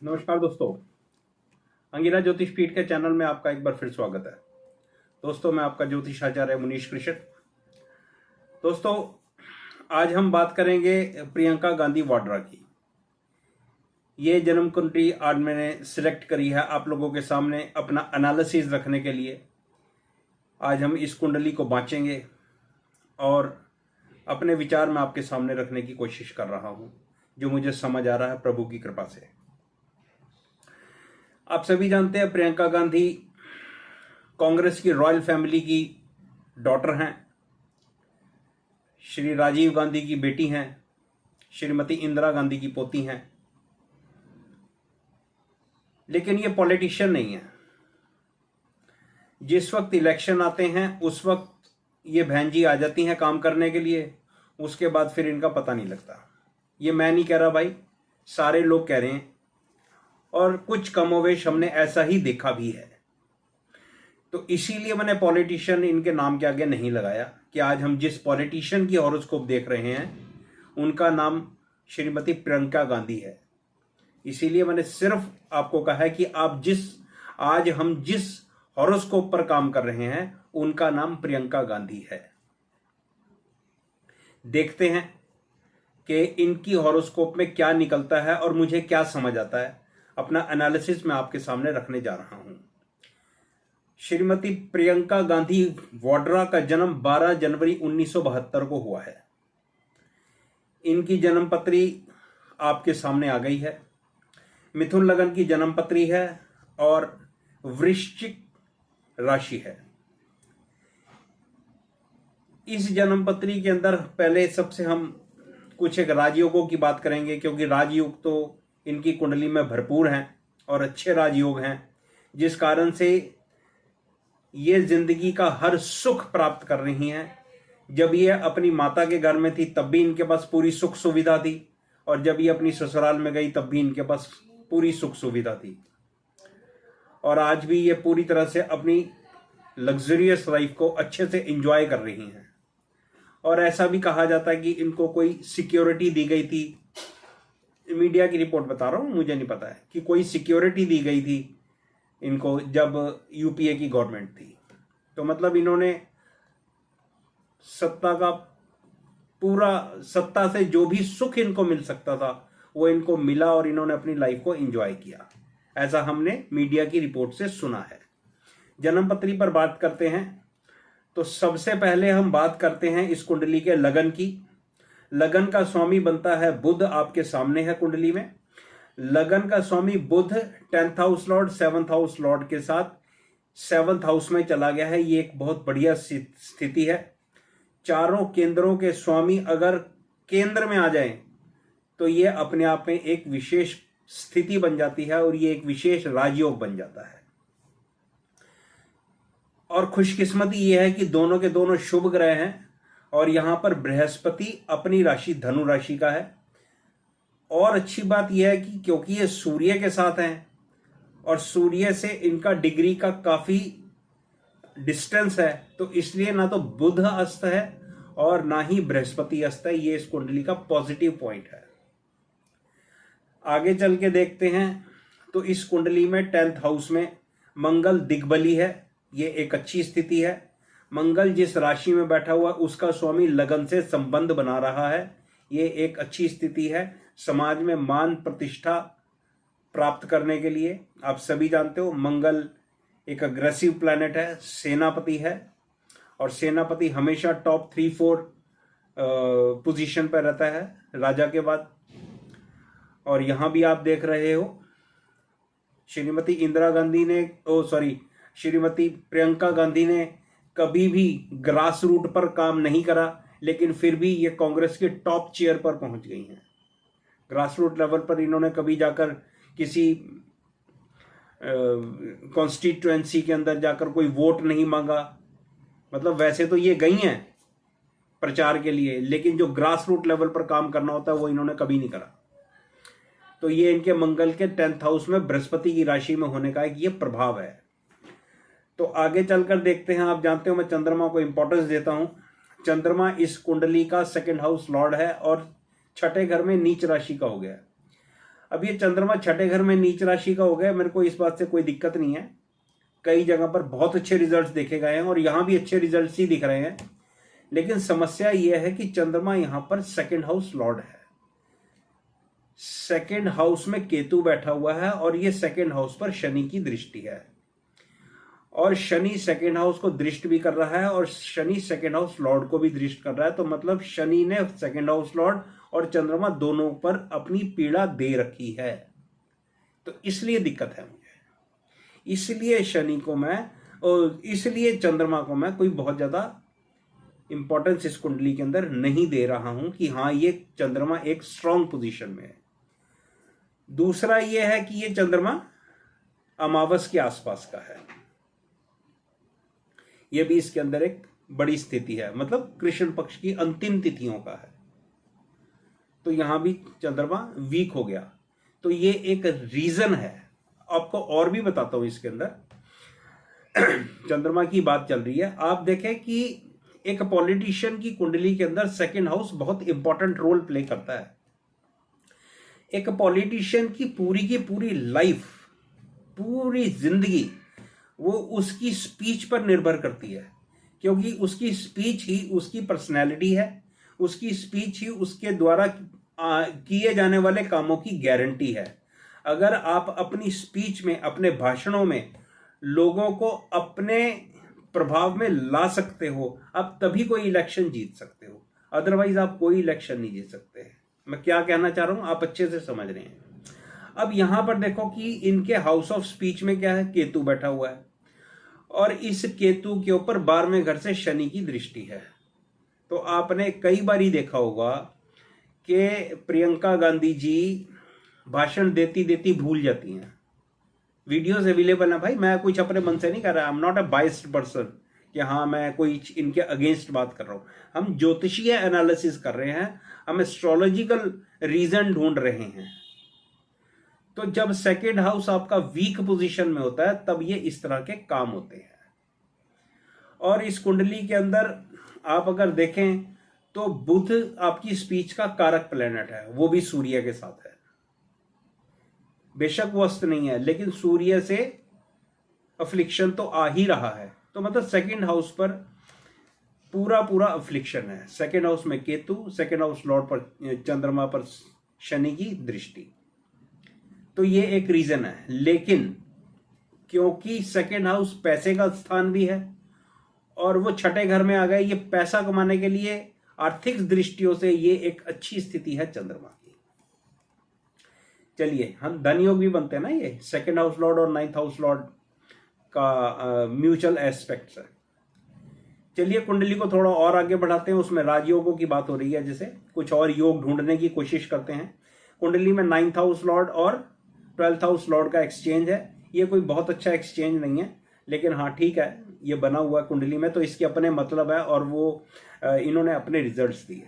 नमस्कार दोस्तों, अंगिरा ज्योतिष पीठ के चैनल में आपका एक बार फिर स्वागत है। दोस्तों, मैं आपका ज्योतिष आचार्य मुनीश कृष्ण। दोस्तों, आज हम बात करेंगे प्रियंका गांधी वाड्रा की। ये जन्म कुंडली आज मैंने सिलेक्ट करी है आप लोगों के सामने अपना एनालिसिस रखने के लिए। आज हम इस कुंडली को बांचेंगे और अपने विचार में आपके सामने रखने की कोशिश कर रहा हूँ, जो मुझे समझ आ रहा है प्रभु की कृपा से। आप सभी जानते हैं प्रियंका गांधी कांग्रेस की रॉयल फैमिली की डॉटर हैं, श्री राजीव गांधी की बेटी हैं, श्रीमती इंदिरा गांधी की पोती हैं। लेकिन ये पॉलिटिशियन नहीं है। जिस वक्त इलेक्शन आते हैं उस वक्त ये बहन जी आ जाती हैं काम करने के लिए, उसके बाद फिर इनका पता नहीं लगता। ये मैं नहीं कह रहा भाई, सारे लोग कह रहे हैं और कुछ कमोवेश हमने ऐसा ही देखा भी है। तो इसीलिए मैंने पॉलिटिशियन इनके नाम के आगे नहीं लगाया कि आज हम जिस पॉलिटिशियन की हॉरोस्कोप देख रहे हैं उनका नाम श्रीमती प्रियंका गांधी है। इसीलिए मैंने सिर्फ आपको कहा है कि आज हम जिस हॉरोस्कोप पर काम कर रहे हैं उनका नाम प्रियंका गांधी है। देखते हैं कि इनकी हॉरोस्कोप में क्या निकलता है और मुझे क्या समझ आता है। अपना एनालिसिस मैं आपके सामने रखने जा रहा हूं। श्रीमती प्रियंका गांधी वाड्रा का जन्म 12 जनवरी 1972 को हुआ है। इनकी जन्म पत्री आपके सामने आ गई है। मिथुन लगन की जन्म पत्री है और वृश्चिक राशि है। इस जन्म पत्री के अंदर पहले सबसे हम कुछ एक राजयोगों की बात करेंगे, क्योंकि राजयोग तो इनकी कुंडली में भरपूर हैं और अच्छे राजयोग हैं, जिस कारण से ये जिंदगी का हर सुख प्राप्त कर रही हैं। जब ये अपनी माता के घर में थी तब भी इनके पास पूरी सुख सुविधा थी, और जब ये अपनी ससुराल में गई तब भी इनके पास पूरी सुख सुविधा थी। और आज भी ये पूरी तरह से अपनी लग्जरियस लाइफ को अच्छे से एंजॉय कर रही हैं। और ऐसा भी कहा जाता है कि इनको कोई सिक्योरिटी दी गई थी, मीडिया की रिपोर्ट बता रहा हूं, मुझे नहीं पता है, कि कोई सिक्योरिटी दी गई थी इनको जब यूपीए की गवर्नमेंट थी। तो मतलब इन्होंने सत्ता से जो भी सुख इनको मिल सकता था वो इनको मिला और इन्होंने अपनी लाइफ को एंजॉय किया, ऐसा हमने मीडिया की रिपोर्ट से सुना है। जन्म पत्री पर बात करते हैं तो सबसे पहले हम बात करते हैं इस कुंडली के लगन की। लगन का स्वामी बनता है बुध, आपके सामने है कुंडली में। लगन का स्वामी बुध 10th house Lord 7th house Lord के साथ 7th हाउस में चला गया है। ये एक बहुत बढ़िया स्थिति है। चारों केंद्रों के स्वामी अगर केंद्र में आ जाएं तो ये अपने आप में एक विशेष स्थिति बन जाती है और ये एक विशेष राजयोग बन जाता है। और खुशकिस्मती ये है कि दोनों के दोनों शुभ ग्रह हैं और यहां पर बृहस्पति अपनी राशि धनु राशि का है। और अच्छी बात यह है कि क्योंकि ये सूर्य के साथ हैं और सूर्य से इनका डिग्री का काफी डिस्टेंस है, तो इसलिए ना तो बुध अस्त है और ना ही बृहस्पति अस्त है। ये इस कुंडली का पॉजिटिव पॉइंट है। आगे चल के देखते हैं तो इस कुंडली में 10th हाउस में मंगल दिग्बली है। ये एक अच्छी स्थिति है। मंगल जिस राशि में बैठा हुआ उसका स्वामी लगन से संबंध बना रहा है। ये एक अच्छी स्थिति है समाज में मान प्रतिष्ठा प्राप्त करने के लिए। आप सभी जानते हो मंगल एक अग्रेसिव प्लैनेट है, सेनापति है, और सेनापति हमेशा टॉप 3-4 पोजीशन पर रहता है राजा के बाद। और यहां भी आप देख रहे हो श्रीमती प्रियंका गांधी ने कभी भी ग्रास रूट पर काम नहीं करा, लेकिन फिर भी ये कांग्रेस के टॉप चेयर पर पहुंच गई हैं। ग्रास रूट लेवल पर इन्होंने कभी जाकर किसी कॉन्स्टिट्यूएंसी के अंदर जाकर कोई वोट नहीं मांगा। मतलब वैसे तो ये गई हैं प्रचार के लिए, लेकिन जो ग्रास रूट लेवल पर काम करना होता है वो इन्होंने कभी नहीं करा। तो ये इनके मंगल के 10th हाउस में बृहस्पति की राशि में होने का एक ये प्रभाव है। तो आगे चलकर देखते हैं। आप जानते हो मैं चंद्रमा को इंपॉर्टेंस देता हूं। चंद्रमा इस कुंडली का 2nd हाउस लॉर्ड है और 6ठे घर में नीच राशि का हो गया। अब ये चंद्रमा छठे घर में नीच राशि का हो गया, मेरे को इस बात से कोई दिक्कत नहीं है। कई जगह पर बहुत अच्छे रिजल्ट्स देखे गए हैं और यहाँ भी अच्छे रिजल्ट्स ही दिख रहे हैं, लेकिन समस्या यह है कि चंद्रमा यहाँ पर सेकंड हाउस लॉर्ड है। सेकंड हाउस में केतु बैठा हुआ है और ये सेकंड हाउस पर शनि की दृष्टि है, और शनि सेकंड हाउस को दृष्ट भी कर रहा है और शनि सेकंड हाउस लॉर्ड को भी दृष्ट कर रहा है। तो मतलब शनि ने सेकंड हाउस लॉर्ड और चंद्रमा दोनों पर अपनी पीड़ा दे रखी है, तो इसलिए दिक्कत है मुझे। इसलिए शनि को मैं और इसलिए चंद्रमा को मैं कोई बहुत ज्यादा इंपॉर्टेंस इस कुंडली के अंदर नहीं दे रहा हूं कि हाँ ये चंद्रमा एक स्ट्रांग पोजीशन में है। दूसरा ये है कि ये चंद्रमा अमावस के आसपास का है, यह भी इसके अंदर एक बड़ी स्थिति है, मतलब कृष्ण पक्ष की अंतिम तिथियों का है। तो यहां भी चंद्रमा वीक हो गया, तो ये एक रीजन है। आपको और भी बताता हूं इसके अंदर। चंद्रमा की बात चल रही है, आप देखें कि एक पॉलिटिशियन की कुंडली के अंदर सेकंड हाउस बहुत इंपॉर्टेंट रोल प्ले करता है। एक पॉलिटिशियन की पूरी लाइफ, पूरी जिंदगी वो उसकी स्पीच पर निर्भर करती है, क्योंकि उसकी स्पीच ही उसकी पर्सनैलिटी है, उसकी स्पीच ही उसके द्वारा किए जाने वाले कामों की गारंटी है। अगर आप अपनी स्पीच में, अपने भाषणों में लोगों को अपने प्रभाव में ला सकते हो, आप तभी कोई इलेक्शन जीत सकते हो, अदरवाइज आप कोई इलेक्शन नहीं जीत सकते। मैं क्या कहना चाह रहा हूं आप अच्छे से समझ रहे हैं। अब यहां पर देखो कि इनके हाउस ऑफ स्पीच में क्या है, केतु बैठा हुआ है और इस केतु के ऊपर 12वें घर से शनि की दृष्टि है। तो आपने कई बार ही देखा होगा कि प्रियंका गांधी जी भाषण देती देती भूल जाती हैं। वीडियोस अवेलेबल है भाई, मैं कुछ अपने मन से नहीं कर रहा, I am not a biased person कि हाँ मैं कोई इनके अगेंस्ट बात कर रहा हूं। हम ज्योतिषीय एनालिसिस कर रहे हैं, हम एस्ट्रोलॉजिकल रीजन ढूंढ रहे हैं। तो जब सेकेंड हाउस आपका वीक पोजीशन में होता है तब ये इस तरह के काम होते हैं। और इस कुंडली के अंदर आप अगर देखें तो बुध आपकी स्पीच का कारक प्लेनेट है, वो भी सूर्य के साथ है। बेशक वो अस्त नहीं है, लेकिन सूर्य से अफ्लिक्शन तो आ ही रहा है। तो मतलब सेकंड हाउस पर पूरा अफ्लिक्शन है। सेकंड हाउस में केतु, सेकंड हाउस लॉर्ड पर चंद्रमा पर शनि की दृष्टि, तो ये एक रीजन है। लेकिन क्योंकि सेकंड हाउस पैसे का स्थान भी है और वो छठे घर में आ गए, ये पैसा कमाने के लिए आर्थिक दृष्टियों से ये एक अच्छी स्थिति है चंद्रमा की। चलिए, हम धन योग भी बनते हैं ना, ये सेकंड हाउस लॉर्ड और 9th हाउस लॉर्ड का म्यूचुअल एस्पेक्ट्स है। चलिए कुंडली को थोड़ा और आगे बढ़ाते हैं, उसमें राजयोगों की बात हो रही है, जैसे कुछ और योग ढूंढने की कोशिश करते हैं। कुंडली में 9th हाउस लॉर्ड और 12th हाउस लॉर्ड का एक्सचेंज है। ये कोई बहुत अच्छा एक्सचेंज नहीं है, लेकिन हाँ ठीक है, ये बना हुआ कुंडली में, तो इसके अपने मतलब है और वो इन्होंने अपने रिजल्ट्स दिए।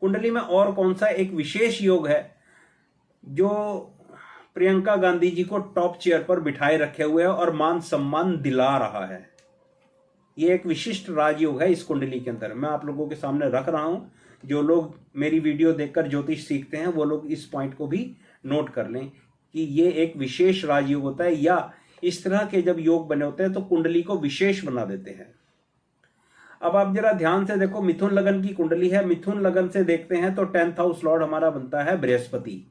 कुंडली में और कौन सा एक विशेष योग है जो प्रियंका गांधी जी को टॉप चेयर पर बिठाए रखे हुए है और मान सम्मान दिला रहा है। ये एक विशिष्ट राजयोग है इस कुंडली के अंदर, मैं आप लोगों के सामने रख रहा हूं। जो लोग मेरी वीडियो देखकर ज्योतिष सीखते हैं वो लोग इस पॉइंट को भी नोट कर लें कि ये एक विशेष राजयोग होता है, या इस तरह के जब योग बने होते हैं तो कुंडली को विशेष बना देते हैं। अब आप जरा ध्यान से देखो, मिथुन लगन की कुंडली है। मिथुन लगन से देखते हैं तो 10th हाउस लॉर्ड हमारा बनता है बृहस्पति।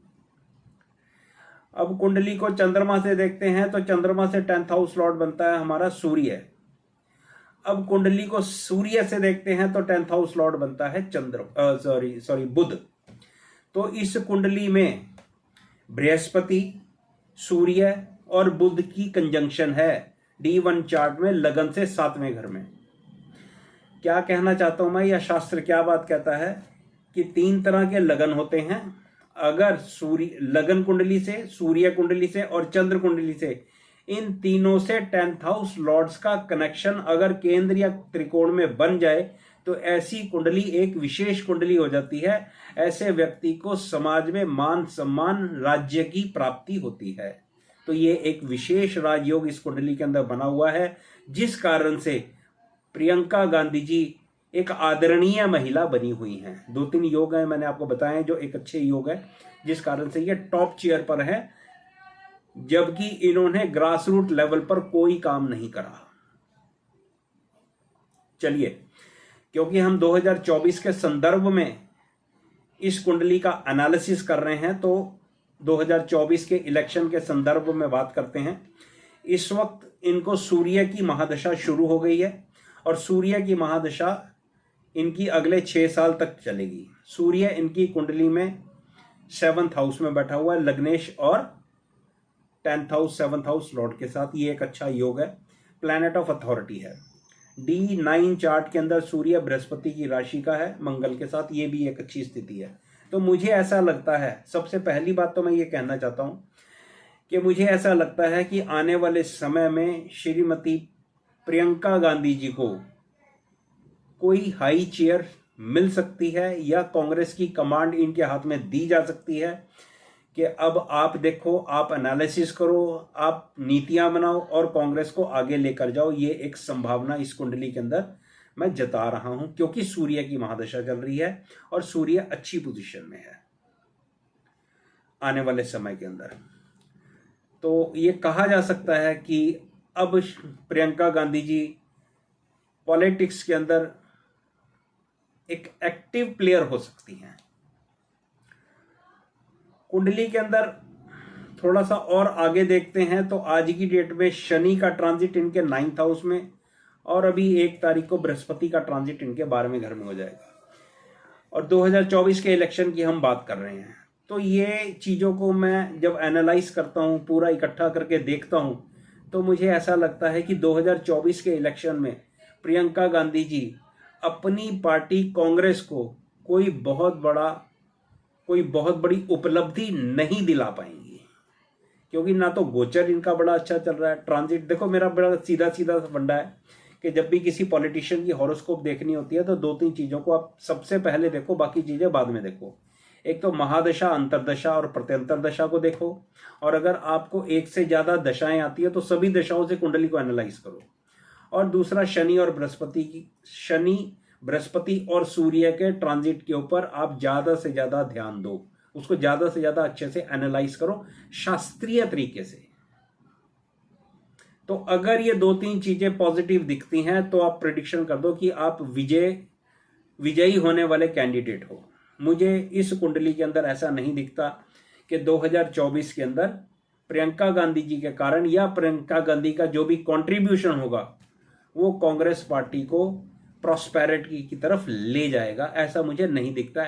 अब कुंडली को चंद्रमा से देखते हैं तो चंद्रमा से 10th हाउस लॉर्ड बनता है हमारा सूर्य। अब कुंडली को सूर्य से देखते हैं तो 10th हाउस लॉर्ड बनता है बुध। तो इस कुंडली में बृहस्पति, सूर्य और बुध की कंजंक्शन है D1 चार्ट में, लगन से 7वें घर में। क्या कहना चाहता हूं मैं, या शास्त्र क्या बात कहता है कि 3 तरह के लगन होते हैं। अगर सूर्य लगन कुंडली से, सूर्य कुंडली से और चंद्र कुंडली से, इन तीनों से 10th हाउस लॉर्ड्स का कनेक्शन अगर केंद्र या त्रिकोण में बन जाए तो ऐसी कुंडली एक विशेष कुंडली हो जाती है। ऐसे व्यक्ति को समाज में मान सम्मान, राज्य की प्राप्ति होती है। तो ये एक विशेष राजयोग इस कुंडली के अंदर बना हुआ है, जिस कारण से प्रियंका गांधी जी एक आदरणीय महिला बनी हुई हैं। 2-3 योग हैं मैंने आपको बताए जो एक अच्छे योग है, जिस कारण से ये टॉप चेयर पर है, जबकि इन्होंने ग्रास रूट लेवल पर कोई काम नहीं करा। चलिए, क्योंकि हम 2024 के संदर्भ में इस कुंडली का एनालिसिस कर रहे हैं, तो 2024 के इलेक्शन के संदर्भ में बात करते हैं। इस वक्त इनको सूर्य की महादशा शुरू हो गई है और सूर्य की महादशा इनकी अगले 6 साल तक चलेगी। सूर्य इनकी कुंडली में 7th हाउस में बैठा हुआ है, लग्नेश और 10th house 7th house Lord के साथ। ये एक अच्छा योग है, प्लैनेट ऑफ अथॉरिटी है। D9 चार्ट के अंदर सूर्य बृहस्पति की राशि का है मंगल के साथ, ये भी एक अच्छी स्थिति है। तो मुझे ऐसा लगता है, सबसे पहली बात तो मैं ये कहना चाहता हूं कि मुझे ऐसा लगता है कि आने वाले समय में श्रीमती प्रियंका गांधी जी को कोई हाई चेयर मिल सकती है या कांग्रेस की कमांड इनके हाथ में दी जा सकती है कि अब आप देखो, आप एनालिसिस करो, आप नीतियां बनाओ और कांग्रेस को आगे लेकर जाओ। ये एक संभावना इस कुंडली के अंदर मैं जता रहा हूं, क्योंकि सूर्य की महादशा चल रही है और सूर्य अच्छी पोजीशन में है आने वाले समय के अंदर। तो ये कहा जा सकता है कि अब प्रियंका गांधी जी पॉलिटिक्स के अंदर एक एक्टिव प्लेयर हो सकती हैं। कुंडली के अंदर थोड़ा सा और आगे देखते हैं तो आज की डेट में शनि का ट्रांजिट इनके 9th हाउस में और अभी 1 तारीख को बृहस्पति का ट्रांजिट इनके 12वें घर में हो जाएगा। और 2024 के इलेक्शन की हम बात कर रहे हैं, तो ये चीज़ों को मैं जब एनालाइज करता हूँ, पूरा इकट्ठा करके देखता हूँ, तो मुझे ऐसा लगता है कि 2024 के इलेक्शन में प्रियंका गांधी जी अपनी पार्टी कांग्रेस को कोई बहुत बड़ी उपलब्धि नहीं दिला पाएंगी, क्योंकि ना तो गोचर इनका बड़ा अच्छा चल रहा है। ट्रांजिट देखो, मेरा बड़ा सीधा सीधा फंडा है कि जब भी किसी पॉलिटिशियन की हॉरोस्कोप देखनी होती है तो 2-3 चीज़ों को आप सबसे पहले देखो, बाकी चीज़ें बाद में देखो। एक तो महादशा, अंतरदशा और प्रत्यंतर दशा को देखो, और अगर आपको एक से ज़्यादा दशाएं आती है तो सभी दशाओं से कुंडली को एनालाइज करो। और दूसरा, शनि बृहस्पति और सूर्य के ट्रांजिट के ऊपर आप ज़्यादा से ज़्यादा ध्यान दो, उसको ज़्यादा से ज़्यादा अच्छे से एनालाइज करो शास्त्रीय तरीके से। तो अगर ये 2-3 चीज़ें पॉजिटिव दिखती हैं तो आप प्रेडिक्शन कर दो कि आप विजयी होने वाले कैंडिडेट हो। मुझे इस कुंडली के अंदर ऐसा नहीं दिखता कि 2024 के अंदर प्रियंका गांधी जी के कारण या प्रियंका गांधी का जो भी कंट्रीब्यूशन होगा वो कांग्रेस पार्टी को प्रॉस्पेरिटी की तरफ ले जाएगा, ऐसा मुझे नहीं दिखता।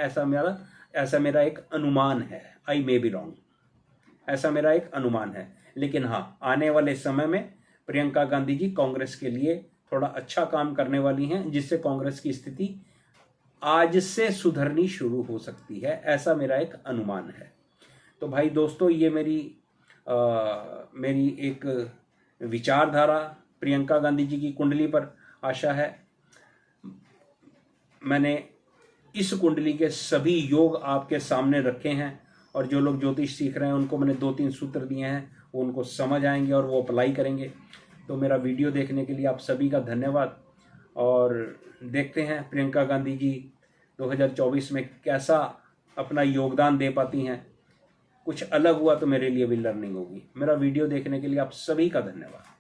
ऐसा मेरा एक अनुमान है। आई मे बी रॉन्ग, ऐसा मेरा एक अनुमान है। लेकिन हाँ, आने वाले समय में प्रियंका गांधी जी कांग्रेस के लिए थोड़ा अच्छा काम करने वाली हैं, जिससे कांग्रेस की स्थिति आज से सुधरनी शुरू हो सकती है, ऐसा मेरा एक अनुमान है। तो भाई दोस्तों, ये मेरी एक विचारधारा प्रियंका गांधी जी की कुंडली पर आशा है। मैंने इस कुंडली के सभी योग आपके सामने रखे हैं, और जो लोग ज्योतिष सीख रहे हैं उनको मैंने 2-3 सूत्र दिए हैं, वो उनको समझ आएंगे और वो अप्लाई करेंगे। तो मेरा वीडियो देखने के लिए आप सभी का धन्यवाद, और देखते हैं प्रियंका गांधी जी 2024 में कैसा अपना योगदान दे पाती हैं। कुछ अलग हुआ तो मेरे लिए भी लर्निंग होगी। मेरा वीडियो देखने के लिए आप सभी का धन्यवाद।